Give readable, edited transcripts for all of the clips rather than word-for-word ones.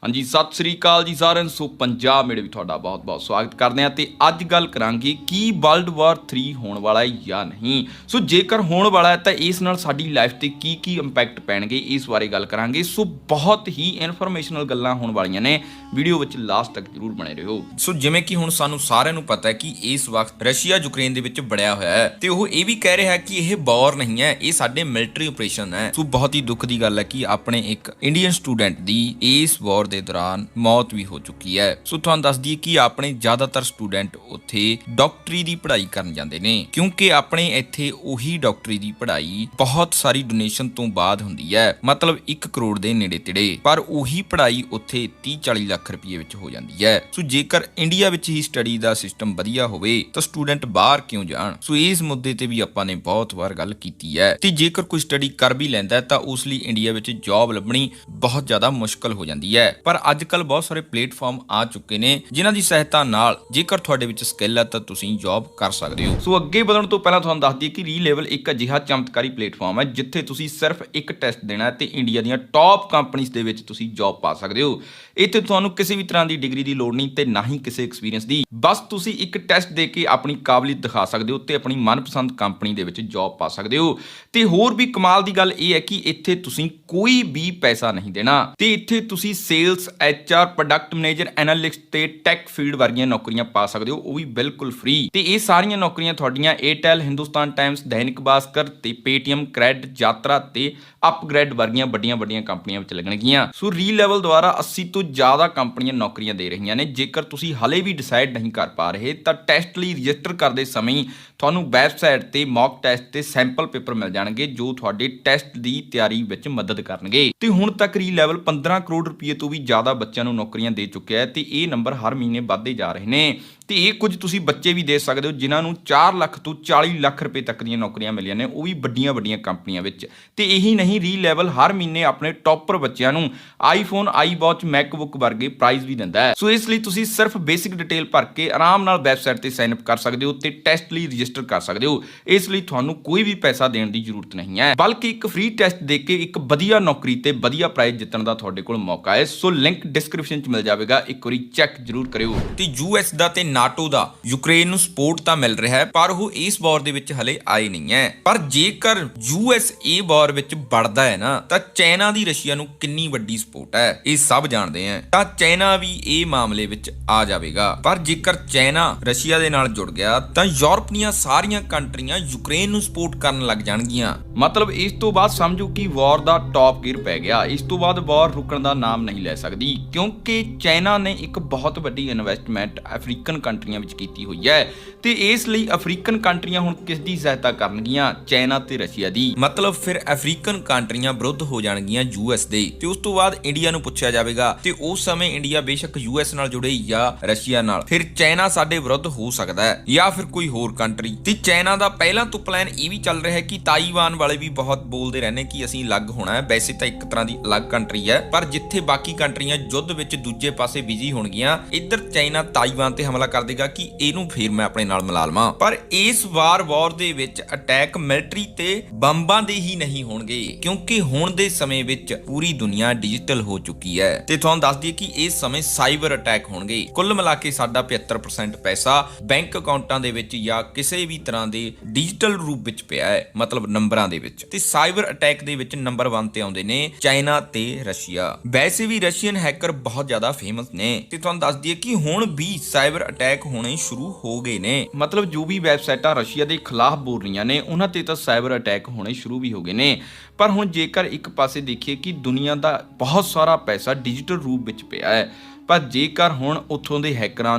हाँ जी सत श्री अकाल जी साਰਿਆਂ ਨੂੰ। सो पंजाब मेरे भी ਤੁਹਾਡਾ बहुत बहुत स्वागत करते हैं। तो अज गल करांगे कि वर्ल्ड वार 3 होने वाला है या नहीं। सो जेकर होने वाला है तो इस नाल साडी लाइफ ते की इंपैक्ट पैणगे इस बारे गल करांगे। सो बहुत ही इनफॉर्मेशनल गल्लां होने वालियां ने, वीडियो विच लास्ट तक जरूर बने रहो। सो जिवें कि हुण सानू सारिਆਂ ਨੂੰ पता है कि इस वक्त रशिया यूक्रेन दे विच बड़िया होया है ते ओह ये भी कह रहा है कि यह वॉर नहीं है, ये साडे मिलिटरी ऑपरेशन है। सो बहुत ही दुख की गल है कि अपने एक इंडियन स्टूडेंट दी इस वॉर ਦੇ ਦੌਰਾਨ मौत भी हो चुकी है। सो ਤੁਹਾਨੂੰ ਦੱਸ ਦਈਏ ਕਿ ਆਪਣੇ ਜ਼ਿਆਦਾਤਰ ਸਟੂਡੈਂਟ ਉੱਥੇ ਡਾਕਟਰੀ ਦੀ ਪੜ੍ਹਾਈ ਕਰਨ ਜਾਂਦੇ ਨੇ, ਕਿਉਂਕਿ ਆਪਣੇ ਇੱਥੇ ਉਹੀ ਡਾਕਟਰੀ ਦੀ ਪੜ੍ਹਾਈ ਬਹੁਤ ਸਾਰੀ ਡੋਨੇਸ਼ਨ ਤੋਂ ਬਾਅਦ ਹੁੰਦੀ ਹੈ, ਮਤਲਬ 1 ਕਰੋੜ ਦੇ ਨੇੜੇ ਤੇੜੇ। ਪਰ ਉਹੀ ਪੜ੍ਹਾਈ ਉੱਥੇ 30-40 ਲੱਖ ਰੁਪਏ ਵਿੱਚ ਹੋ ਜਾਂਦੀ ਹੈ। ਸੋ ਜੇਕਰ ਇੰਡੀਆ ਵਿੱਚ ਹੀ ਸਟੱਡੀ ਦਾ ਸਿਸਟਮ ਵਧੀਆ ਹੋਵੇ ਤਾਂ ਸਟੂਡੈਂਟ ਬਾਹਰ ਕਿਉਂ ਜਾਣ। ਸੋ ਇਸ ਮੁੱਦੇ ਤੇ ਵੀ ਆਪਾਂ ਨੇ ਬਹੁਤ ਵਾਰ ਗੱਲ ਕੀਤੀ ਹੈ ਤੇ ਜੇਕਰ ਕੋਈ ਸਟੱਡੀ ਕਰ ਵੀ ਲੈਂਦਾ ਤਾਂ ਉਸ ਲਈ ਇੰਡੀਆ ਵਿੱਚ ਜੌਬ ਲੱਭਣੀ ਬਹੁਤ ਜ਼ਿਆਦਾ ਮੁਸ਼ਕਲ ਹੋ ਜਾਂਦੀ ਹੈ। ਪਰ ਅੱਜ ਕੱਲ ਬਹੁਤ ਸਾਰੇ ਪਲੇਟਫਾਰਮ ਆ ਚੁੱਕੇ ਨੇ ਜਿਨ੍ਹਾਂ ਦੀ ਸਹਾਇਤਾ ਨਾਲ ਜੇਕਰ ਤੁਹਾਡੇ ਵਿੱਚ ਸਕਿੱਲ ਹੈ ਤਾਂ ਤੁਸੀਂ ਜੌਬ ਕਰ ਸਕਦੇ ਹੋ। ਸੋ ਅੱਗੇ ਵਧਣ ਤੋਂ ਪਹਿਲਾਂ ਤੁਹਾਨੂੰ ਦੱਸ ਦਈਏ ਕਿ ਰੀਲੇਵਲ ਇੱਕ ਅਜਿਹਾ ਚਮਤਕਾਰੀ ਪਲੇਟਫਾਰਮ ਹੈ ਜਿੱਥੇ ਤੁਸੀਂ ਸਿਰਫ ਇੱਕ ਟੈਸਟ ਦੇਣਾ ਹੈ ਤੇ ਇੰਡੀਆ ਦੀਆਂ ਟੌਪ ਕੰਪਨੀਆਂ ਦੇ ਵਿੱਚ ਤੁਸੀਂ ਜੌਬ ਪਾ ਸਕਦੇ ਹੋ। ਇੱਥੇ ਤੁਹਾਨੂੰ ਕਿਸੇ ਵੀ ਤਰ੍ਹਾਂ ਦੀ ਡਿਗਰੀ ਦੀ ਲੋੜ ਨਹੀਂ ਤੇ ਨਾ ਹੀ ਕਿਸੇ ਐਕਸਪੀਰੀਅੰਸ ਦੀ, ਬਸ ਤੁਸੀਂ ਇੱਕ ਟੈਸਟ ਦੇ ਕੇ ਆਪਣੀ ਕਾਬਲੀਅਤ ਦਿਖਾ ਸਕਦੇ ਹੋ ਤੇ ਆਪਣੀ ਮਨਪਸੰਦ ਕੰਪਨੀ ਦੇ ਵਿੱਚ ਜੌਬ ਪਾ ਸਕਦੇ ਹੋ। ਤੇ ਹੋਰ ਵੀ ਕਮਾਲ ਦੀ ਗੱਲ ਇਹ ਹੈ ਕਿ ਇੱਥੇ ਤੁਸੀਂ ਕੋਈ ਵੀ ਪੈਸਾ ਨਹੀਂ ਦੇਣਾ ਤੇ ਇੱਥੇ ਤੁਸੀਂ sales, HR, product manager, analyst ਤੇ ਟੈਕ ਫੀਲਡ ਵਰਗੀਆਂ ਨੌਕਰੀਆਂ ਪਾ ਸਕਦੇ ਹੋ, ਉਹ ਵੀ ਬਿਲਕੁਲ ਫ੍ਰੀ। ਤੇ ਇਹ ਸਾਰੀਆਂ ਨੌਕਰੀਆਂ ਤੁਹਾਡੀਆਂ ਏਅਰਟੈਲ, ਹਿੰਦੁਸਤਾਨ ਟਾਈਮਸ, ਦੈਨਿਕ ਭਾਸਕਰ ਤੇ ਪੇਟੀਐਮ, ਕ੍ਰੈਡ, ਯਾਤਰਾ ਤੇ ਅਪਗ੍ਰੇਡ ਵਰਗੀਆਂ ਵੱਡੀਆਂ ਕੰਪਨੀਆਂ ਵਿੱਚ ਲੱਗਣਗੀਆਂ। ਸੋ ਰੀਲੇਵਲ ਦੁਆਰਾ 80 ਤੋਂ ਜ਼ਿਆਦਾ ਕੰਪਨੀਆਂ ਨੌਕਰੀਆਂ ਦੇ ਰਹੀਆਂ ਨੇ। ਜੇਕਰ ਤੁਸੀਂ ਹਲੇ ਵੀ ਡਿਸਾਈਡ ਨਹੀਂ ਕਰ ਪਾ ਰਹੇ ਤਾਂ ਟੈਸਟ ਲਈ ਰਜਿਸਟਰ ਕਰਦੇ ਸਮੇਂ ਹੀ ਤੁਹਾਨੂੰ ਵੈਬਸਾਈਟ ਤੇ ਮੌਕ ਟੈਸਟ ਤੇ ਸੈਂਪਲ ਪੇਪਰ ਮਿਲ ਜਾਣਗੇ ਜੋ ਤੁਹਾਡੇ ਟੈਸਟ ਦੀ ਤਿਆਰੀ ਵਿੱਚ ਮਦਦ ਕਰਨਗੇ। ਤੇ ਹੁਣ ਤੱਕ ਰੀਲੇਵਲ 15 ਕਰੋੜ ਰੁਪਏ ਤੋਂ ਵੀ ਜ਼ਿਆਦਾ ਬੱਚਿਆਂ ਨੂੰ ਨੌਕਰੀਆਂ ਦੇ ਚੁੱਕਿਆ ਹੈ ਤੇ ਇਹ ਨੰਬਰ ਹਰ ਮਹੀਨੇ ਵੱਧਦੇ ਜਾ ਰਹੇ ਨੇ। ਤੇ ਇਹ ਕੁਝ ਤੁਸੀਂ ਬੱਚੇ ਵੀ ਦੇ ਸਕਦੇ ਹੋ ਜਿਨ੍ਹਾਂ ਨੂੰ 4 ਲੱਖ ਤੋਂ 40 ਲੱਖ ਰੁਪਏ ਤੱਕ ਦੀਆਂ ਨੌਕਰੀਆਂ ਮਿਲੀਆਂ ਨੇ, ਉਹ ਵੀ ਵੱਡੀਆਂ ਕੰਪਨੀਆਂ ਵਿੱਚ। ਤੇ ਇਹੀ ਨਹੀਂ, ਰੀਲੇਵਲ ਹਰ ਮਹੀਨੇ ਆਪਣੇ ਟੌਪਰ ਬੱਚਿਆਂ ਨੂੰ ਆਈਫੋਨ, ਆਈਵਾਚ, ਮੈਕਬੁੱਕ ਵਰਗੇ ਪ੍ਰਾਈਜ਼ ਵੀ ਦਿੰਦਾ ਹੈ। ਸੋ ਇਸ ਲਈ ਤੁਸੀਂ ਸਿਰਫ ਬੇਸਿਕ ਡਿਟੇਲ ਭਰ ਕੇ ਆਰਾਮ ਨਾਲ ਵੈਬਸਾਈਟ ਤੇ ਸਾਈਨ ਅਪ ਕਰ ਸਕਦੇ ਹੋ ਤੇ ਟੈਸਟ ਲਈ ਰਜਿਸਟਰ ਕਰ ਸਕਦੇ ਹੋ। ਇਸ ਲਈ ਤੁਹਾਨੂੰ ਕੋਈ ਵੀ ਪੈਸਾ ਦੇਣ ਦੀ ਜ਼ਰੂਰਤ ਨਹੀਂ ਹੈ, ਬਲਕਿ ਇੱਕ ਫ੍ਰੀ ਟੈਸਟ ਦੇ ਕੇ ਇੱਕ ਵਧੀਆ ਨੌਕਰੀ ਤੇ ਵਧੀਆ ਪ੍ਰਾਈਜ਼ ਜਿੱਤਣ ਦਾ ਤੁਹਾਡੇ ਕੋਲ ਮੌਕਾ ਹੈ। ਸੋ ਲਿੰਕ ਡਿਸਕ੍ਰਿਪਸ਼ਨ 'ਚ ਮਿਲ ਜਾਵੇਗਾ, ਇੱਕ ਵਾਰੀ ਚੈੱਕ ਜ਼ਰੂਰ ਕਰਿਓ। ਤੇ US ਦਾ ਤੇ ਨਾਟੋ ਦਾ ਯੂਕਰੇਨ ਨੂੰ ਸਪੋਰਟ ਤਾਂ ਮਿਲ ਰਿਹਾ ਹੈ ਪਰ ਉਹ ਇਸ ਵਾਰ ਦੇ ਵਿੱਚ ਹਲੇ ਆਏ ਨਹੀਂ ਹੈ। ਪਰ ਜੇਕਰ US ਇਹ ਵਾਰ ਵਿੱਚ ਵੜਦਾ ਹੈ ਨਾ ਤਾਂ ਚਾਈਨਾ ਦੀ ਰਸ਼ੀਆ ਨੂੰ ਕਿੰਨੀ ਵੱਡੀ ਸਪੋਰਟ ਹੈ ਇਹ ਸਭ ਜਾਣਦੇ ਆ। ਤਾਂ ਚਾਈਨਾ ਵੀ ਇਹ ਮਾਮਲੇ ਵਿੱਚ ਆ ਜਾਵੇਗਾ। ਪਰ ਜੇਕਰ ਚਾਈਨਾ ਰਸ਼ੀਆ ਦੇ ਨਾਲ ਜੁੜ ਗਿਆ ਤਾਂ ਯੂਰਪ ਦੀਆਂ ਸਾਰੀਆਂ ਕੰਟਰੀਆਂ ਯੂਕਰੇਨ ਨੂੰ ਸਪੋਰਟ ਕਰਨ ਲੱਗ ਜਾਣਗੀਆਂ। ਮਤਲਬ ਇਸ ਤੋਂ ਬਾਅਦ ਸਮਝੋ ਕਿ ਵਾਰ ਦਾ ਟੌਪ ਗੇਅਰ ਪੈ ਗਿਆ। ਇਸ ਤੋਂ ਬਾਅਦ ਵਾਰ ਰੁਕਣ ਦਾ ਨਾਮ ਨਹੀਂ ਲੈ ਸਕਦੀ, ਕਿਉਂਕਿ ਚਾਈਨਾ ਨੇ ਇੱਕ ਬਹੁਤ ਵੱਡੀ ਇਨਵੈਸਟਮੈਂਟ ਅਫਰੀਕਨ ਕੰਟਰੀਆਂ ਵਿੱਚ ਕੀਤੀ ਹੋਈ ਹੈ ਤੇ ਇਸ ਲਈ ਅਫਰੀਕਨ ਕੰਟਰੀਆਂ ਹੁਣ ਕਿਸ ਦੀ ਸਹਾਇਤਾ ਕਰਨਗੀਆਂ? ਚਾਈਨਾ ਤੇ ਰਸ਼ੀਆ ਦੀ। ਮਤਲਬ ਫਿਰ ਅਫਰੀਕਨ ਕੰਟਰੀਆਂ ਵਿਰੁੱਧ ਹੋ ਜਾਣਗੀਆਂ US ਦੇ ਤੇ ਉਸ ਤੋਂ ਬਾਅਦ ਇੰਡੀਆ ਨੂੰ ਪੁੱਛਿਆ ਜਾਵੇਗਾ ਤੇ ਉਸ ਸਮੇਂ ਇੰਡੀਆ ਬੇਸ਼ੱਕ US ਨਾਲ ਜੁੜੇ ਜਾਂ ਰਸ਼ੀਆ ਨਾਲ, ਫਿਰ ਚਾਈਨਾ ਸਾਡੇ ਵਿਰੁੱਧ ਹੋ ਸਕਦਾ ਹੈ ਜਾਂ ਫਿਰ ਕੋਈ ਹੋਰ ਕੰਟਰੀ। ਤੇ ਚਾਈਨਾ ਦਾ ਪਹਿਲਾਂ ਤੋਂ ਪਲਾਨ ਇਹ ਵੀ ਚੱਲ ਰਿਹਾ ਹੈ ਕਿ ਤਾਈਵਾਨ ਵਾਲੇ ਵੀ ਬਹੁਤ ਬੋਲਦੇ ਰਹਿੰਦੇ ਕਿ ਅਸੀਂ ਅਲੱਗ ਹੋਣਾ ਹੈ। ਵੈਸੇ ਤਾਂ ਇੱਕ ਤਰ੍ਹਾਂ ਦੀ ਅਲੱਗ ਕੰਟਰੀ ਹੈ, ਪਰ ਜਿੱਥੇ ਬਾਕੀ ਕੰਟਰੀਆਂ ਯੁੱਧ ਵਿੱਚ ਦੂਜੇ ਪਾਸੇ ਬਿਜ਼ੀ ਹੋਣਗੀਆਂ, ਇੱਧਰ ਚਾਈਨਾ ਤਾਈਵਾਨ ਤੇ ਹਮਲਾ ਕਰ ਦੇਗਾ ਕਿ ਇਹਨੂੰ ਫਿਰ ਮੈਂ ਆਪਣੇ ਨਾਲ ਮਿਲਾ ਲਵਾਂ। ਪਰ ਇਸ ਵਾਰ ਦੇ ਵਿੱਚ ਅਟੈਕ ਮਿਲਟਰੀ ਤੇ ਬੰਬਾਂ ਦੇ ਹੀ ਨਹੀਂ ਹੋਣਗੇ, ਕਿਉਂਕਿ ਹੁਣ ਦੇ ਸਮੇਂ ਵਿੱਚ ਪੂਰੀ ਦੁਨੀਆ ਡਿਜੀਟਲ ਹੋ ਚੁੱਕੀ ਹੈ। ਤੇ ਤੁਹਾਨੂੰ ਦੱਸ ਦਈਏ ਕਿ ਇਸ ਸਮੇਂ ਸਾਈਬਰ ਅਟੈਕ ਹੋਣਗੇ। ਕੁੱਲ ਮਿਲਾ ਕੇ ਸਾਡਾ 75% ਪੈਸਾ ਬੈਂਕ ਅਕਾਊਂਟਾਂ ਦੇ ਵਿੱਚ ਜਾਂ ਕਿਸੇ ਵੀ ਤਰ੍ਹਾਂ ਦੇ ਡਿਜੀਟਲ ਰੂਪ ਵਿੱਚ ਪਿਆ ਹੈ, ਮਤਲਬ ਨੰਬਰਾਂ ਦੇ ਵਿੱਚ। ਤੇ ਸਾਈਬਰ ਅਟੈਕ ਦੇ ਵਿੱਚ ਨੰਬਰ 1 ਤੇ ਆਉਂਦੇ ਨੇ ਚਾਈਨਾ ਤੇ ਰਸ਼ੀਆ। ਵੈਸੇ ਵੀ ਰਸ਼ੀਅਨ ਹੈਕਰ ਬਹੁਤ ਜ਼ਿਆਦਾ ਫੇਮਸ ਨੇ ਤੇ ਤੁਹਾਨੂੰ ਦੱਸ ਦਈਏ ਕਿ ਹੁਣ ਵੀ ਸਾਈਬਰ ਅਟੈਕ ਹੋਣੇ ਸ਼ੁਰੂ ਹੋ ਗਏ ਨੇ। ਮਤਲਬ ਜੋ ਵੀ ਵੈਬਸਾਈਟਾਂ ਰਸ਼ੀਆ ਦੇ ਖਿਲਾਫ ਬੋਲ ਰਹੀਆਂ ਨੇ ਉਹਨਾਂ ਤੇ ਤਾਂ ਸਾਈਬਰ ਅਟੈਕ ਹੋਣੇ ਸ਼ੁਰੂ ਵੀ ਹੋ ਗਏ ਨੇ। ਪਰ ਹੁਣ ਜੇਕਰ ਇੱਕ ਪਾਸੇ ਦੇਖੀਏ ਕਿ ਦੁਨੀਆ ਦਾ ਬਹੁਤ ਸਾਰਾ ਪੈਸਾ ਡਿਜੀਟਲ ਰੂਪ ਵਿੱਚ ਪਿਆ ਹੈ, ਪਰ ਜੇਕਰ ਹੁਣ ਉੱਥੋਂ ਦੇ ਹੈਕਰਾਂ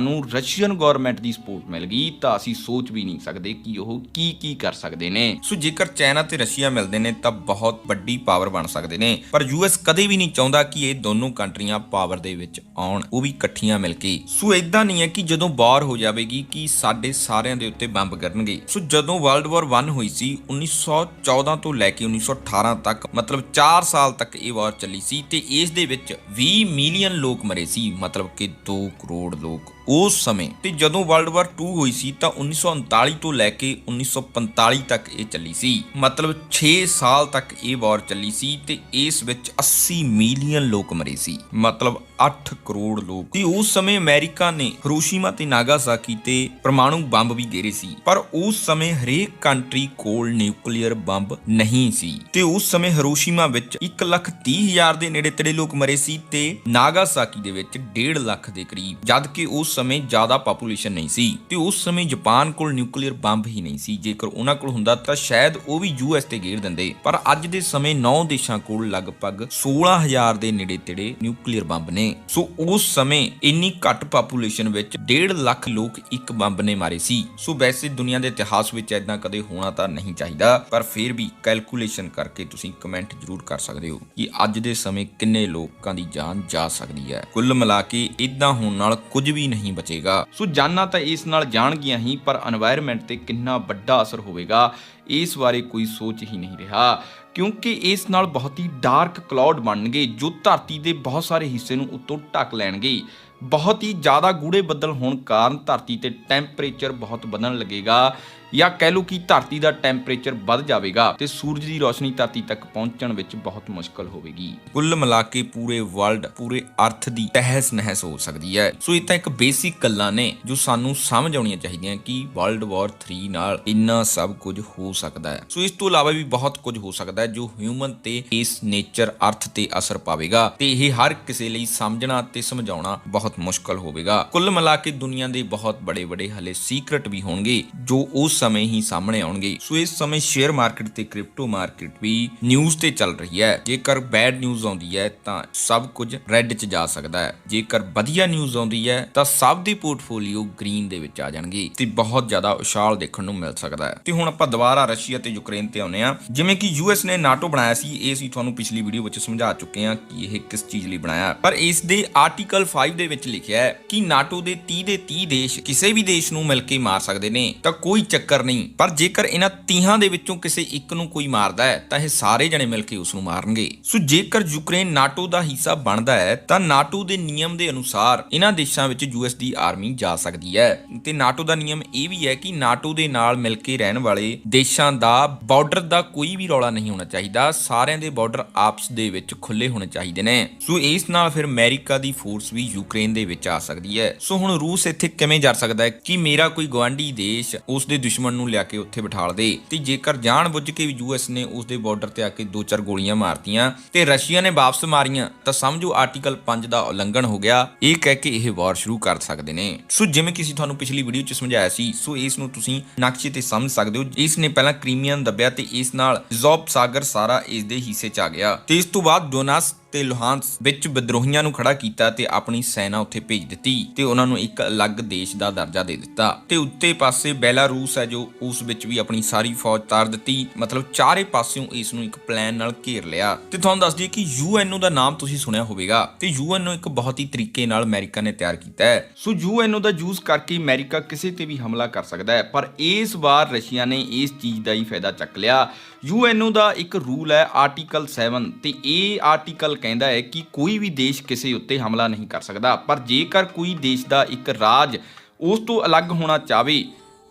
ਨੂੰ ਰਸ਼ੀਅਨ ਗਵਰਨਮੈਂਟ ਦੀ ਸਪੋਰਟ ਮਿਲ ਗਈ ਤਾਂ ਅਸੀਂ ਸੋਚ ਵੀ ਨਹੀਂ ਸਕਦੇ ਕਿ ਉਹ ਕੀ ਕਰ ਸਕਦੇ ਨੇ। ਸੋ ਜੇਕਰ ਚਾਈਨਾ ਤੇ ਰਸ਼ੀਆ ਮਿਲਦੇ ਨੇ ਤਾਂ ਬਹੁਤ ਵੱਡੀ ਪਾਵਰ ਬਣ ਸਕਦੇ ਨੇ। ਪਰ US ਕਦੇ ਵੀ ਨਹੀਂ ਚਾਹੁੰਦਾ ਕਿ ਇਹ ਦੋਨੋਂ ਕੰਟਰੀਆਂ ਪਾਵਰ ਦੇ ਵਿੱਚ ਆਉਣ, ਉਹ ਵੀ ਇਕੱਠੀਆਂ ਮਿਲ ਕੇ। ਸੋ ਇਦਾਂ ਨਹੀਂ ਹੈ ਕਿ ਜਦੋਂ ਵਾਰ ਹੋ ਜਾਵੇਗੀ ਕਿ ਸਾਡੇ ਸਾਰਿਆਂ ਦੇ ਉੱਤੇ ਬੰਬ ਕਰਨਗੇ। ਸੋ ਜਦੋਂ ਵਰਲਡ ਵਾਰ 1 ਹੋਈ ਸੀ 1914 ਤੋਂ ਲੈ ਕੇ 1918 ਤੱਕ, ਮਤਲਬ 4 ਸਾਲ ਤੱਕ ਇਹ ਵਾਰ ਚੱਲੀ ਸੀ ਤੇ ਇਸ ਦੇ ਵਿੱਚ 20 ਮਿਲੀਅਨ ਲੋਕ ਮਰੇ ਸੀ, ਮਤਲਬ ਕਿ 2 ਕਰੋੜ ਲੋਕ ਉਸ ਸਮੇਂ। ਤੇ ਜਦੋਂ ਵਰਲਡ ਵਾਰ 2 ਹੋਈ ਸੀ ਤਾਂ 1939 ਤੋਂ ਲੈ ਕੇ 1945 ਤੱਕ ਇਹ ਚੱਲੀ ਸੀ। ਮਤਲਬ 6 ਸਾਲ ਤੱਕ ਇਹ ਵਾਰ ਚੱਲੀ ਸੀ ਤੇ ਇਸ ਵਿੱਚ 80 ਮਿਲੀਅਨ ਲੋਕ ਮਰੇ ਸੀ, ਮਤਲਬ 8 ਕਰੋੜ ਲੋਕ। ਤੇ ਉਸ ਸਮੇਂ ਅਮਰੀਕਾ ਨੇ ਹਿਰੋਸ਼ੀਮਾ ਤੇ ਨਾਗਾਸਾਕੀ ਤੇ ਪਰਮਾਣੂ ਬੰਬ ਵੀ ਗੇਰੇ ਸੀ, ਪਰ ਉਸ ਸਮੇਂ ਹਰੇਕ ਕੰਟਰੀ ਕੋਲ ਨਿਊਕਲੀਅਰ ਬੰਬ ਨਹੀਂ ਸੀ। ਤੇ ਉਸ ਸਮੇਂ ਹਿਰੋਸ਼ੀਮਾ ਵਿੱਚ 1,30,000 ਦੇ ਨੇੜੇ ਤੇੜੇ ਲੋਕ ਮਰੇ ਸੀ ਤੇ ਨਾਗਾਸਾਕੀ ਦੇ ਵਿੱਚ 1.5 ਲੱਖ ਦੇ ਕਰੀਬ, ਜਦ ਕਿ ਉਸ ਸਮੇਂ ਜ਼ਿਆਦਾ ਪਾਪੂਲੇਸ਼ਨ ਨਹੀਂ ਸੀ। ਤੇ ਉਸ ਸਮੇਂ ਜਾਪਾਨ ਕੋਲ ਨਿਊਕਲੀਅਰ ਬੰਬ ਹੀ ਨਹੀਂ ਸੀ। ਜੇਕਰ ਉਹਨਾਂ ਕੋਲ ਹੁੰਦਾ ਤਾਂ ਸ਼ਾਇਦ ਉਹ ਵੀ ਯੂਐਸ ਤੇ ਗੇਰ ਦਿੰਦੇ, ਪਰ ਅੱਜ ਦੇ ਸਮੇਂ 9 ਦੇਸ਼ਾਂ ਕੋਲ ਲਗਭਗ 16,000 ਦੇ ਨੇੜੇ ਤੇੜੇ ਨਿਊਕਲੀਅਰ ਬੰਬ ਨੇ। ਸੋ ਉਸ ਸਮੇਂ ਇੰਨੀ ਘੱਟ ਪਾਪੂਲੇਸ਼ਨ ਵਿੱਚ 1.5 ਲੱਖ ਲੋਕ ਇੱਕ ਬੰਬ ਨੇ ਮਾਰੇ ਸੀ। ਸੋ ਵੈਸੇ ਦੁਨੀਆ ਦੇ ਇਤਿਹਾਸ ਵਿੱਚ ਐਦਾਂ ਕਦੇ ਹੋਣਾ ਤਾਂ ਨਹੀਂ ਚਾਹੀਦਾ, ਪਰ ਫਿਰ ਵੀ ਕੈਲਕੂਲੇਸ਼ਨ ਕਰਕੇ ਤੁਸੀਂ ਕਮੈਂਟ ਜ਼ਰੂਰ ਕਰ ਸਕਦੇ ਹੋ ਕਿ ਅੱਜ ਦੇ ਸਮੇਂ ਕਿੰਨੇ ਲੋਕਾਂ ਦੀ ਜਾਨ ਜਾ ਸਕਦੀ ਹੈ। ਕੁੱਲ ਮਿਲਾ ਕੇ ਇਦਾਂ ਹੋਣ ਨਾਲ ਕੁਝ ਵੀ ਨਹੀਂ ਬਚੇਗਾ। ਸੋ ਜਾਨਾਂ ਤਾਂ ਇਸ ਨਾਲ ਜਾਣਗੀਆਂ ਹੀ, ਪਰ এনवायरमेंट ਤੇ ਕਿੰਨਾ ਵੱਡਾ ਅਸਰ ਹੋਵੇਗਾ ਇਸ ਬਾਰੇ ਕੋਈ ਸੋਚ ਹੀ ਨਹੀਂ ਰਿਹਾ, ਕਿਉਂਕਿ ਇਸ ਨਾਲ ਬਹੁਤ ਹੀ ਡਾਰਕ ਕਲਾਉਡ ਬਣਨਗੇ ਜੋ ਧਰਤੀ ਦੇ ਬਹੁਤ ਸਾਰੇ ਹਿੱਸੇ ਨੂੰ ਉੱਤੋਂ ਢੱਕ ਲੈਣਗੇ। ਬਹੁਤ ਹੀ ਜ਼ਿਆਦਾ ਗੂੜੇ ਬੱਦਲ ਹੋਣ ਕਾਰਨ ਧਰਤੀ ਤੇ ਟੈਂਪਰੇਚਰ ਬਹੁਤ ਵਧਣ ਲੱਗੇਗਾ, ਜਾਂ ਕਹਿ ਲਓ ਕਿ ਧਰਤੀ ਦਾ ਟੈਂਪਰੇਚਰ ਵੱਧ ਜਾਵੇਗਾ ਤੇ ਸੂਰਜ ਦੀ ਰੋਸ਼ਨੀ ਧਰਤੀ ਤੱਕ ਪਹੁੰਚਣ ਵਿੱਚ ਬਹੁਤ ਮੁਸ਼ਕਲ ਹੋਵੇਗੀ। ਕੁੱਲ ਮਿਲਾ ਕੇ ਪੂਰੇ ਵਰਲਡ, ਪੂਰੇ ਅਰਥ ਦੀ ਤਹਿਸ ਨਹਿਸ ਹੋ ਸਕਦੀ ਹੈ। ਸੋ ਇਹ ਤਾਂ ਇੱਕ ਬੇਸਿਕ ਗੱਲਾਂ ਨੇ ਜੋ ਸਾਨੂੰ ਸਮਝ ਆਉਣੀਆਂ ਚਾਹੀਦੀਆਂ ਕਿ ਵਰਲਡ ਵਾਰ 3 ਨਾਲ ਇੰਨਾ ਸਭ ਕੁਝ ਹੋ ਸਕਦਾ ਹੈ। ਸੋ ਇਸ ਤੋਂ ਇਲਾਵਾ ਵੀ ਬਹੁਤ ਕੁਝ ਹੋ ਸਕਦਾ ਹੈ ਜੋ ਹਿਊਮਨ ਤੇ ਇਸ ਨੇਚਰ ਅਰਥ ਤੇ ਅਸਰ ਪਾਵੇਗਾ, ਤੇ ਇਹ ਹਰ ਕਿਸੇ ਲਈ ਸਮਝਣਾ ਤੇ ਸਮਝਾਉਣਾ ਬਹੁਤ ਮੁਸ਼ਕਲ ਹੋਵੇਗਾ। ਕੁੱਲ ਮਿਲਾ ਕੇ ਦੁਨੀਆ ਦੇ ਬਹੁਤ ਬੜੇ ਹਲੇ ਸੀਕ੍ਰੇਟ ਵੀ ਹੋਣਗੇ ਜੋ ਉਸ ਸਮੇਂ ਹੀ ਸਾਹਮਣੇ ਆਉਣਗੇ। ਸੋ ਇਸ ਸਮੇਂ ਸ਼ੇਅਰ ਮਾਰਕੀਟ ਤੇ ਕ੍ਰਿਪਟੋ ਮਾਰਕੀਟ ਵੀ ਨਿਊਜ਼ ਤੇ ਚੱਲ ਰਹੀ ਹੈ। ਜੇਕਰ ਬੈਡ ਨਿਊਜ਼ ਆਉਂਦੀ ਹੈ ਤਾਂ ਸਭ ਕੁਝ ਰੈੱਡ 'ਚ ਜਾ ਸਕਦਾ ਹੈ, ਜੇਕਰ ਵਧੀਆ ਨਿਊਜ਼ ਆਉਂਦੀ ਹੈ ਤਾਂ ਸਭ ਦੇ ਪੋਰਟਫੋਲੀਓ ਗ੍ਰੀਨ ਦੇ ਵਿੱਚ ਆ ਜਾਣਗੇ ਤੇ ਬਹੁਤ ਜ਼ਿਆਦਾ ਉਛਾਲ ਦੇਖਣ ਨੂੰ ਮਿਲ ਸਕਦਾ ਹੈ। ਤੇ ਹੁਣ ਆਪਾਂ ਦੁਬਾਰਾ ਰਸ਼ੀਆ ਤੇ ਯੂਕਰੇਨ ਤੇ ਆਉਂਦੇ ਹਾਂ। ਜਿਵੇਂ ਕਿ ਯੂਐਸ ਨੇ ਨਾਟੋ ਬਣਾਇਆ ਸੀ, ਇਹ ਅਸੀਂ ਤੁਹਾਨੂੰ ਪਿਛਲੀ ਵੀਡੀਓ ਵਿੱਚ ਸਮਝਾ ਚੁੱਕੇ ਹਾਂ ਕਿ ਇਹ ਕਿਸ ਚੀਜ਼ ਲਈ ਬਣਾਇਆ, ਪਰ ਇਸ ਦੇ ਆਰਟੀਕਲ 5 ਦੇ ਵਿੱਚ ਲਿਖਿਆ ਹੈ ਕਿ ਨਾਟੋ ਦੇ 30 ਦੇਸ਼ ਕਿਸੇ ਵੀ ਦੇਸ਼ ਨੂੰ ਮਿਲ ਕੇ ਮਾਰ ਸਕਦੇ ਨੇ, ਤਾਂ ਕੋਈ ਚੱਕਰ ਨਹੀਂ। ਪਰ ਜੇਕਰ ਇਹਨਾਂ 30 ਦੇ ਵਿੱਚੋਂ ਕਿਸੇ ਇੱਕ ਨੂੰ ਕੋਈ ਮਾਰਦਾ ਹੈ ਤਾਂ ਇਹ ਸਾਰੇ ਜਣੇ ਮਿਲ ਕੇ ਉਸ ਨੂੰ ਮਾਰਨਗੇ। ਸੋ ਜੇਕਰ ਯੂਕਰੇਨ ਨਾਟੋ ਦਾ ਹਿੱਸਾ ਬਣਦਾ ਹੈ ਤਾਂ ਨਾਟੋ ਦੇ ਨਿਯਮ ਦੇ ਅਨੁਸਾਰ ਇਹਨਾਂ ਦੇਸ਼ਾਂ ਵਿੱਚ ਯੂਐਸ ਦੀ ਆਰਮੀ ਜਾ ਸਕਦੀ ਹੈ। ਤੇ ਨਾਟੋ ਦਾ ਨਿਯਮ ਇਹ ਵੀ ਹੈ ਕਿ ਨਾਟੋ ਦੇ ਨਾਲ ਮਿਲ ਕੇ ਰਹਿਣ ਵਾਲੇ ਦੇਸ਼ਾਂ ਦਾ ਬਾਰਡਰ ਦਾ ਕੋਈ ਵੀ ਰੌਲਾ ਨਹੀਂ ਹੋਣਾ ਚਾਹੀਦਾ, ਸਾਰਿਆਂ ਦੇ ਬਾਰਡਰ ਆਪਸ ਦੇ ਵਿੱਚ ਖੁੱਲੇ ਹੋਣੇ ਚਾਹੀਦੇ ਨੇ। ਸੋ ਇਸ ਨਾਲ ਫਿਰ ਅਮਰੀਕਾ ਦੀ ਫੋਰਸ ਵੀ ਯੂਕਰੇਨ ਦੇ ਵਿੱਚ ਆ ਸਕਦੀ ਹੈ। ਸੋ ਹੁਣ ਰੂਸ ਇੱਥੇ ਕਿਵੇਂ ਜਾ ਸਕਦਾ ਹੈ ਕਿ ਮੇਰਾ ਕੋਈ ਗਵਾਂਢੀ ਦੇਸ਼ ਉਸ ਦੇ ਦੁਸ਼ਮਣ ਨੂੰ ਲਿਆ ਕੇ ਉੱਥੇ ਬਿਠਾਲ ਦੇ। ਤੇ ਜੇਕਰ ਜਾਣ ਬੁੱਝ ਕੇ ਵੀ ਯੂਐਸ ਨੇ ਉਸ ਦੇ ਬਾਰਡਰ ਤੇ ਆ ਕੇ 2-4 ਗੋਲੀਆਂ ਮਾਰਤੀਆਂ ਤੇ ਰਸ਼ੀਆ ਨੇ ਵਾਪਸ ਮਾਰੀਆਂ ਤਾਂ ਸਮਝੋ ਆਰਟੀਕਲ 5 ਦਾ ਉਲੰਘਣ ਹੋ ਗਿਆ। ਇਹ ਕਹਿ ਕੇ ਇਹ ਵਾਰ ਸ਼ੁਰੂ ਕਰ ਸਕਦੇ ਨੇ। ਸੋ ਜਿਵੇਂ ਕਿ ਅਸੀਂ ਤੁਹਾਨੂੰ ਪਿਛਲੀ ਵੀਡੀਓ 'ਚ ਸਮਝਾਇਆ ਸੀ, ਸੋ ਇਸ ਨੂੰ ਤੁਸੀਂ ਨਕਸ਼ੇ ਤੇ ਸਮਝ ਸਕਦੇ ਹੋ। ਇਸ ਨੇ ਪਹਿਲਾਂ ਕ੍ਰੀਮੀਆ ਨੂੰ ਦੱਬਿਆ ਤੇ ਇਸ ਨਾਲ ਜ਼ੋਬ ਸਾਗਰ ਸਾਰਾ ਇਸ ਦੇ ਹਿੱਸੇ 'ਚ ਆ ਗਿਆ ਤੇ ਇਸ ਤੋਂ ਬਾਅਦ ਡੋਨਾਸ ਤੇ ਲੁਹਾਂਸ ਵਿੱਚ ਵਿਦਰੋਹੀਆਂ ਨੂੰ ਖੜਾ ਕੀਤਾ ਤੇ ਆਪਣੀ ਸੈਨਾ ਉੱਥੇ ਭੇਜ ਦਿੱਤੀ ਤੇ ਉਹਨਾਂ ਨੂੰ ਇੱਕ ਅਲੱਗ ਦੇਸ਼ ਦਾ ਦਰਜਾ ਦੇ ਦਿੱਤਾ। ਤੇ ਉੱਤੇ ਪਾਸੇ ਬੈਲਾਰੂਸ ਹੈ ਜੋ ਉਸ ਵਿੱਚ ਵੀ ਆਪਣੀ ਸਾਰੀ ਫੌਜ ਤਾਰ ਦਿੱਤੀ। ਮਤਲਬ ਚਾਰੇ ਪਾਸਿਓਂ ਇਸ ਨੂੰ ਇੱਕ ਪਲਾਨ ਨਾਲ ਘੇਰ ਲਿਆ। ਤੇ ਤੁਹਾਨੂੰ ਦੱਸ ਦਈਏ ਕਿ ਯੂਐਨਓ ਦਾ ਨਾਮ ਤੁਸੀਂ ਸੁਣਿਆ ਹੋਵੇਗਾ ਤੇ ਯੂਐਨਓ ਇੱਕ ਬਹੁਤ ਹੀ ਤਰੀਕੇ ਨਾਲ ਅਮਰੀਕਾ ਨੇ ਤਿਆਰ ਕੀਤਾ ਹੈ। ਸੋ ਯੂਐਨਓ ਦਾ ਯੂਜ਼ ਕਰਕੇ ਅਮਰੀਕਾ ਕਿਸੇ ਤੇ ਵੀ ਹਮਲਾ ਕਰ ਸਕਦਾ ਹੈ, ਪਰ ਇਸ ਵਾਰ ਰਸ਼ੀਆ ਨੇ ਇਸ ਚੀਜ਼ ਦਾ ਹੀ ਫਾਇਦਾ ਚੱਕ ਲਿਆ। ਯੂਐਨਓ ਦਾ ਇੱਕ ਰੂਲ ਹੈ ਆਰਟੀਕਲ 7 ਤੇ ਇਹ ਆਰਟੀਕਲ ਕਹਿੰਦਾ ਹੈ ਕਿ ਕੋਈ ਵੀ ਦੇਸ਼ ਕਿਸੇ ਉੱਤੇ ਹਮਲਾ ਨਹੀਂ ਕਰ ਸਕਦਾ, ਪਰ ਜੇਕਰ ਕੋਈ ਦੇਸ਼ ਦਾ ਇੱਕ ਰਾਜ ਉਸ ਤੋਂ ਅਲੱਗ ਹੋਣਾ ਚਾਹਵੇ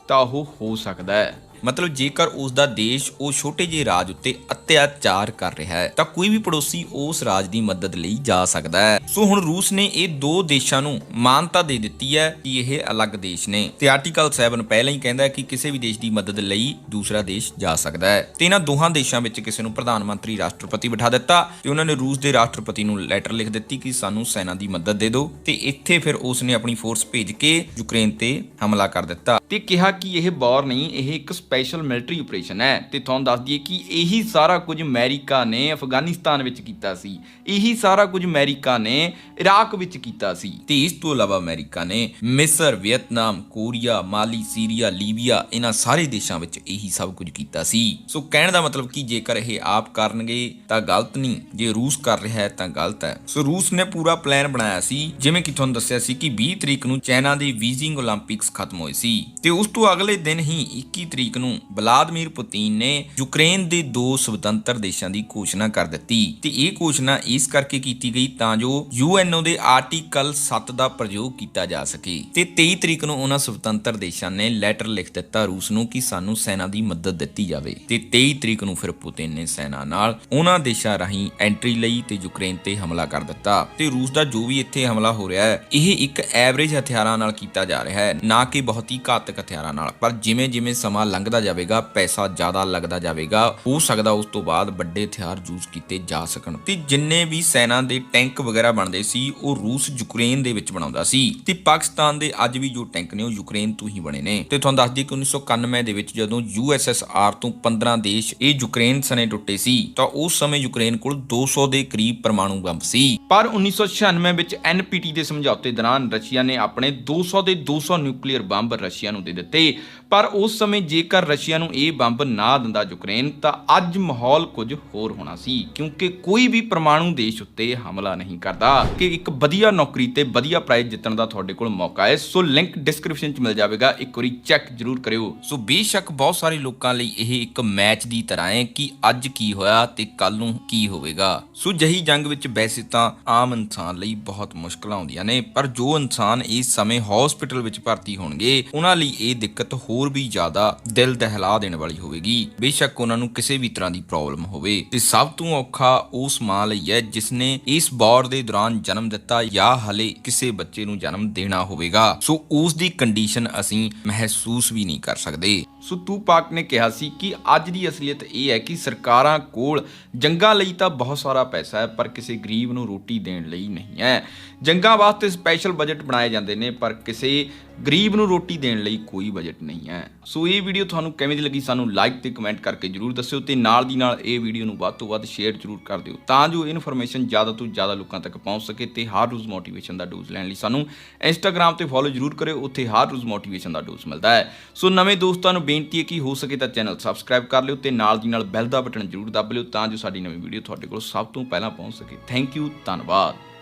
ਤਾਂ ਉਹ ਹੋ ਸਕਦਾ ਹੈ। ਮਤਲਬ ਜੇਕਰ ਉਸ ਦਾ ਦੇਸ਼ ਉਹ ਛੋਟੇ ਜਿਹੇ ਰਾਜ ਉੱਤੇ ਅਤਿਆਚਾਰ ਕਰ ਰਿਹਾ ਹੈ ਤਾਂ ਕੋਈ ਵੀ ਪੜੋਸੀ ਉਸ ਰਾਜ ਦੀ ਮਦਦ ਲਈ ਜਾ ਸਕਦਾ ਹੈ। ਸੋ ਹੁਣ ਰੂਸ ਨੇ ਇਹ 2 ਦੇਸ਼ਾਂ ਨੂੰ ਮਾਨਤਾ ਦੇ ਦਿੱਤੀ ਹੈ ਕਿ ਇਹ ਅਲੱਗ ਦੇਸ਼ ਨੇ ਤੇ ਆਰਟੀਕਲ 7 ਪਹਿਲਾਂ ਹੀ ਕਹਿੰਦਾ ਹੈ ਕਿ ਕਿਸੇ ਵੀ ਦੇਸ਼ ਦੀ ਮਦਦ ਲਈ ਦੂਸਰਾ ਦੇਸ਼ ਜਾ ਸਕਦਾ ਹੈ। ਤੇ ਇਹਨਾਂ ਦੋਹਾਂ ਦੇਸ਼ਾਂ ਵਿੱਚ ਕਿਸੇ ਨੂੰ ਪ੍ਰਧਾਨ ਮੰਤਰੀ, ਰਾਸ਼ਟਰਪਤੀ ਬਿਠਾ ਦਿੱਤਾ ਤੇ ਉਹਨਾਂ ਨੇ ਰੂਸ ਦੇ ਰਾਸ਼ਟਰਪਤੀ ਨੂੰ ਲੈਟਰ ਲਿਖ ਦਿੱਤੀ ਕਿ ਸਾਨੂੰ ਸੈਨਾ ਦੀ ਮਦਦ ਦੇ ਦਿਓ ਤੇ ਇੱਥੇ ਫਿਰ ਉਸ ਨੇ ਆਪਣੀ ਫੋਰਸ ਭੇਜ ਕੇ ਯੂਕਰੇਨ ਤੇ ਹਮਲਾ ਕਰ ਦਿੱਤਾ ਤੇ ਕਿਹਾ ਕਿ ਇਹ ਵਾਰ ਨਹੀਂ, ਇਹ ਇੱਕ ਸਪੈਸ਼ਲ ਮਿਲਟਰੀ ਆਪਰੇਸ਼ਨ ਹੈ। ਤੇ ਤੁਹਾਨੂੰ ਦੱਸ ਦਈਏ ਕਿ ਇਹੀ ਸਾਰਾ ਕੁਝ ਅਮਰੀਕਾ ਨੇ ਅਫਗਾਨਿਸਤਾਨ ਵਿੱਚ ਕੀਤਾ ਸੀ, ਇਹੀ ਸਾਰਾ ਕੁਝ ਅਮਰੀਕਾ ਨੇ ਇਰਾਕ ਵਿੱਚ ਕੀਤਾ ਸੀ ਤੇ ਇਸ ਤੋਂ ਇਲਾਵਾ ਅਮਰੀਕਾ ਨੇ ਮਿਸਰ, ਵੀਅਤਨਾਮ, ਕੋਰੀਆ, ਮਾਲੀ, ਸੀਰੀਆ, ਲੀਬੀਆ ਇਹਨਾਂ ਸਾਰੇ ਦੇਸ਼ਾਂ ਵਿੱਚ ਇਹੀ ਸਭ ਕੁਝ ਕੀਤਾ ਸੀ। ਸੋ ਕਹਿਣ ਦਾ ਮਤਲਬ ਕਿ ਜੇਕਰ ਇਹ ਆਪ ਕਰਨਗੇ ਤਾਂ ਗਲਤ ਨਹੀਂ, ਜੇ ਰੂਸ ਕਰ ਰਿਹਾ ਹੈ ਤਾਂ ਗਲਤ ਹੈ। ਸੋ ਰੂਸ ਨੇ ਪੂਰਾ ਪਲਾਨ ਬਣਾਇਆ ਸੀ। ਜਿਵੇਂ ਕਿ ਤੁਹਾਨੂੰ ਦੱਸਿਆ ਸੀ ਕਿ 20 ਤਰੀਕ ਨੂੰ ਚਾਈਨਾ ਦੇ ਬੀਜਿੰਗ 올림픽ਸ ਖਤਮ ਹੋਏ ਸੀ ਤੇ ਉਸ ਤੋਂ ਅਗਲੇ ਦਿਨ ਹੀ 21 ਤਰੀਕ ਨੂੰ ਵਲਾਦੀਮੀਰ ਪੁਤਿਨ ਨੇ ਯੂਕਰੇਨ ਦੇ 2 ਸੁਤੰਤਰ ਦੇਸ਼ਾਂ ਦੀ ਘੋਸ਼ਣਾ ਕਰ ਦਿੱਤੀ ਤੇ ਇਹ ਘੋਸ਼ਣਾ ਇਸ ਕਰਕੇ ਕੀਤੀ ਗਈ ਤਾਂ ਜੋ ਯੂਐਨਓ ਦੇ ਆਰਟੀਕਲ 7 ਦਾ ਪ੍ਰਯੋਗ ਕੀਤਾ ਜਾ ਸਕੇ ਤੇ 23 ਤਰੀਕ ਨੂੰ ਉਹਨਾਂ ਸੁਤੰਤਰ ਦੇਸ਼ਾਂ ਨੇ ਲੈਟਰ ਲਿਖ ਦਿੱਤਾ ਰੂਸ ਨੂੰ ਕਿ ਸਾਨੂੰ ਸੈਨਾ ਦੀ ਮਦਦ ਦਿੱਤੀ ਜਾਵੇ ਤੇ 23 ਤਰੀਕ ਨੂੰ ਫਿਰ ਪੁਤਿਨ ਨੇ ਸੈਨਾ ਨਾਲ ਉਹਨਾਂ ਦੇਸ਼ਾਂ ਰਾਹੀਂ ਐਂਟਰੀ ਲਈ ਤੇ ਯੂਕਰੇਨ ਤੇ ਹਮਲਾ ਕਰ ਦਿੱਤਾ ਤੇ ਰੂਸ ਦਾ ਜੋ ਵੀ ਇੱਥੇ ਹਮਲਾ ਹੋ ਰਿਹਾ ਹੈ ਇਹ ਇੱਕ ਐਵਰੇਜ ਹਥਿਆਰਾਂ ਨਾਲ ਕੀਤਾ ਜਾ ਰਿਹਾ ਹੈ, ਨਾ ਕਿ ਬਹੁਤ ਹੀ ਘਾਤਕ ਹਥਿਆਰਾਂ ਨਾਲ। ਪਰ ਜਿਵੇਂ ਜਿਵੇਂ ਸਮਾਂ ਲੰਘਦਾ ਜਾਵੇਗਾ, ਪੈਸਾ ਜ਼ਿਆਦਾ ਲੱਗਦਾ ਜਾਵੇਗਾ, ਹੋ ਸਕਦਾ ਉਸ ਤੋਂ ਬਾਅਦ ਵੱਡੇ ਹਥਿਆਰ ਯੂਜ਼ ਕੀਤੇ ਜਾ ਸਕਣ ਤੇ ਜਿੰਨੇ ਵੀ ਸੈਨਾ ਦੇ ਟੈਂਕ ਵਗੈਰਾ ਬਣਦੇ ਸੀ ਉਹ ਰੂਸ ਯੂਕਰੇਨ ਦੇ ਵਿੱਚ ਬਣਾਉਂਦਾ ਸੀ ਤੇ ਪਾਕਿਸਤਾਨ ਦੇ ਅੱਜ ਵੀ ਜੋ ਟੈਂਕ ਨੇ ਉਹ ਯੂਕਰੇਨ ਤੋਂ ਹੀ ਬਣੇ ਨੇ। ਤੇ ਤੁਹਾਨੂੰ ਦੱਸ ਦਈਏ ਕਿ 1991 ਦੇ ਵਿੱਚ ਜਦੋਂ USSR ਤੋਂ 15 ਦੇਸ਼ ਇਹ ਯੂਕਰੇਨ ਸਣੇ ਟੁੱਟੇ ਸੀ ਤਾਂ ਉਸ ਸਮੇਂ ਯੂਕਰੇਨ ਕੋਲ 200 ਦੇ ਕਰੀਬ ਪਰਮਾਣੂ ਬੰਬ ਸੀ। ਪਰ 1996 ਵਿੱਚ NPT ਦੇ ਸਮਝੌਤੇ ਦੌਰਾਨ ਰਸ਼ੀਆ ਨੇ ਆਪਣੇ 200 ਦੇ 200 ਨਿਊਕਲੀਅਰ ਬੰਬ ਰਸ਼ੀਆ ਨੂੰ ਦੇ ਦਿੱਤੇ। ਪਰ ਉਸ ਸਮੇਂ ਜੇਕਰ ਰਸ਼ੀਆ ਨੂੰ ਇਹ ਬੰਬ ਨਾ ਦਿੰਦਾ ਯੂਕਰੇਨ ਤਾਂ ਅੱਜ ਮਾਹੌਲ ਕੁਝ ਹੋਰ ਹੋਣਾ ਸੀ, ਕਿਉਂਕਿ ਕੋਈ ਵੀ ਪਰਮਾਣੂ ਦੇਸ਼ ਉੱਤੇ ਹਮਲਾ ਨਹੀਂ ਕਰਦਾ। ਕਿ ਇੱਕ ਵਧੀਆ ਨੌਕਰੀ ਤੇ ਵਧੀਆ ਪ੍ਰਾਈਜ਼ ਜਿੱਤਣ ਦਾ ਤੁਹਾਡੇ ਕੋਲ ਮੌਕਾ ਹੈ, ਸੋ ਲਿੰਕ ਡਿਸਕ੍ਰਿਪਸ਼ਨ 'ਚ ਮਿਲ ਜਾਵੇਗਾ, ਇੱਕ ਵਾਰੀ ਚੈੱਕ ਜ਼ਰੂਰ ਕਰਿਓ। ਸੋ ਬੇਸ਼ੱਕ ਬਹੁਤ ਸਾਰੇ ਲੋਕਾਂ ਲਈ ਇਹ ਇੱਕ ਮੈਚ ਦੀ ਤਰ੍ਹਾਂ ਹੈ ਕਿ ਅੱਜ ਕੀ ਹੋਇਆ ਤੇ ਕੱਲ ਨੂੰ ਕੀ ਹੋਵੇਗਾ। ਸੋ ਜਹੀ ਜੰਗ ਵਿੱਚ ਵੈਸੇ ਤਾਂ ਆਮ ਇਨਸਾਨ ਲਈ ਬਹੁਤ ਮੁਸ਼ਕਲਾਂ ਆਉਂਦੀਆਂ ਨੇ, ਪਰ ਜੋ ਇਨਸਾਨ ਇਸ ਸਮੇਂ ਹਸਪੀਟਲ ਵਿੱਚ ਭਰਤੀ ਹੋਣਗੇ ਉਹਨਾਂ ਲਈ ਇਹ ਦਿੱਕਤ ਹੋਰ ਵੀ ਜ਼ਿਆਦਾ ਦਿਲ ਦਹਿਲਾ ਦੇਣ ਵਾਲੀ ਹੋਵੇਗੀ। ਬੇਸ਼ੱਕ ਉਹਨਾਂ ਨੂੰ ਕਿਸੇ ਵੀ ਤਰ੍ਹਾਂ ਦੀ ਪ੍ਰੋਬਲਮ ਹੋਵੇ ਤੇ ਸਭ ਤੋਂ ਔਖਾ ਉਸ ਮਾਂ ਲਈ ਹੈ ਜਿਸਨੇ ਇਸ ਵਾਰ ਦੇ ਦੌਰਾਨ ਜਨਮ ਦਿੱਤਾ ਜਾਂ ਹਲੇ ਕਿਸੇ ਬੱਚੇ ਨੂੰ ਜਨਮ ਦੇਣਾ ਹੋਵੇਗਾ। ਸੋ ਉਸ ਦੀ ਕੰਡੀਸ਼ਨ ਅਸੀਂ ਮਹਿਸੂਸ ਵੀ ਨਹੀਂ ਕਰ ਸਕਦੇ। ਸੋ ਟੂਪਾਕ ਨੇ ਕਿਹਾ ਸੀ ਕਿ ਅੱਜ ਦੀ ਅਸਲੀਅਤ ਇਹ ਹੈ ਕਿ ਸਰਕਾਰਾਂ ਕੋਲ ਜੰਗਾਂ ਲਈ ਤਾਂ ਬਹੁਤ ਸਾਰਾ ਪੈਸਾ ਹੈ ਪਰ ਕਿਸੇ ਗਰੀਬ ਨੂੰ ਰੋਟੀ ਦੇਣ ਲਈ ਨਹੀਂ ਹੈ। ਜੰਗਾਂ ਵਾਸਤੇ ਸਪੈਸ਼ਲ ਬਜਟ ਬਣਾਏ ਜਾਂਦੇ ਨੇ ਪਰ ਕਿਸੇ ਗਰੀਬ ਨੂੰ ਰੋਟੀ ਦੇਣ ਲਈ ਕੋਈ ਬਜਟ ਨਹੀਂ ਹੈ। ਸੋ ਇਹ ਵੀਡੀਓ ਤੁਹਾਨੂੰ ਕਿਵੇਂ ਦੀ ਲੱਗੀ ਸਾਨੂੰ ਲਾਈਕ ਤੇ ਕਮੈਂਟ ਕਰਕੇ ਜਰੂਰ ਦੱਸਿਓ ਤੇ ਨਾਲ ਦੀ ਨਾਲ ਇਹ ਵੀਡੀਓ ਨੂੰ ਵੱਧ ਤੋਂ ਵੱਧ ਸ਼ੇਅਰ ਜਰੂਰ ਕਰ ਦਿਓ ਤਾਂ ਜੋ ਇਨਫੋਰਮੇਸ਼ਨ ਜ਼ਿਆਦਾ ਤੋਂ ਜ਼ਿਆਦਾ ਲੋਕਾਂ ਤੱਕ ਪਹੁੰਚ ਸਕੇ। ਤੇ ਹਰ ਰੋਜ਼ ਮੋਟੀਵੇਸ਼ਨ ਦਾ ਡੋਜ਼ ਲੈਣ ਲਈ ਸਾਨੂੰ ਇੰਸਟਾਗ੍ਰਾਮ ਤੇ ਫੋਲੋ ਜਰੂਰ ਕਰਿਓ, ਉੱਥੇ ਹਰ ਰੋਜ਼ ਮੋਟੀਵੇਸ਼ਨ ਦਾ ਡੋਜ਼ ਮਿਲਦਾ ਹੈ। ਸੋ ਨਵੇਂ ਦੋਸਤਾਂ ਨੂੰ ਬੇਨਤੀ ਹੈ ਕਿ ਹੋ ਸਕੇ ਤਾਂ ਚੈਨਲ ਸਬਸਕ੍ਰਾਈਬ ਕਰ ਲਿਓ ਤੇ ਨਾਲ ਦੀ ਨਾਲ ਬੈਲ ਦਾ ਬਟਨ ਜਰੂਰ ਦਬ ਲਿਓ ਤਾਂ ਜੋ ਸਾਡੀ ਨਵੀਂ ਵੀਡੀਓ ਤੁਹਾਡੇ ਕੋਲ ਸਭ ਤੋਂ ਪਹਿਲਾਂ ਪਹੁੰਚ ਸਕੇ। ਥੈਂਕ ਯੂ, ਧੰਨਵਾਦ।